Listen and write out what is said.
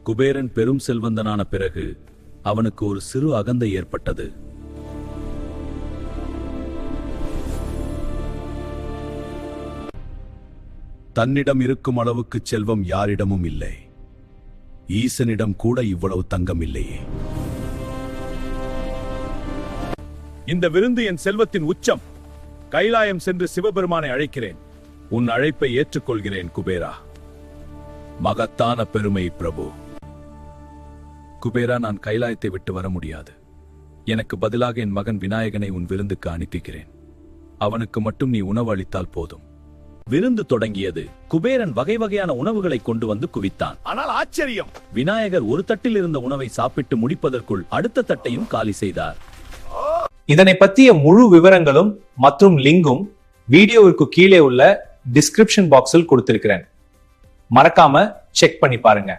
குபேரன் பெரும் செல்வந்தனான பிறகு அவனுக்கு ஒரு சிறு அகந்தை ஏற்பட்டது. தன்னிடம் இருக்கும் அளவுக்கு செல்வம் யாரிடமும் இல்லை. ஈசனிடம் கூட இவ்வளவு தங்கம் இல்லையே. இந்த விருந்து என் செல்வத்தின் உச்சம். கைலாயம் சென்று சிவபெருமானை அழைக்கிறேன். உன் அழைப்பை ஏற்றுக்கொள்கிறேன் குபேரா. மகத்தான பெருமை பிரபு. குபேரா, நான் கைலாயத்தை விட்டு வர முடியாது. எனக்கு பதிலாக என் மகன் விநாயகனை உன் விருந்துக்கு அனுப்பிக்கிறேன். அவனுக்கு மட்டும் நீ உணவு அளித்தால் போதும். விருந்து தொடங்கியது. குபேரன் வகை வகையான உணவுகளை கொண்டு வந்து குவித்தான். ஆனால் ஆச்சரியம், விநாயகர் ஒரு தட்டில் இருந்த உணவை சாப்பிட்டு முடிப்பதற்குள் அடுத்த தட்டையும் காலி செய்தார். இதனை பற்றிய முழு விவரங்களும் மற்றும் லிங்கும் வீடியோவிற்கு கீழே உள்ள டிஸ்கிரிப்ஷன் பாக்ஸில் கொடுத்திருக்கிறேன். மறக்காம செக் பண்ணி பாருங்க.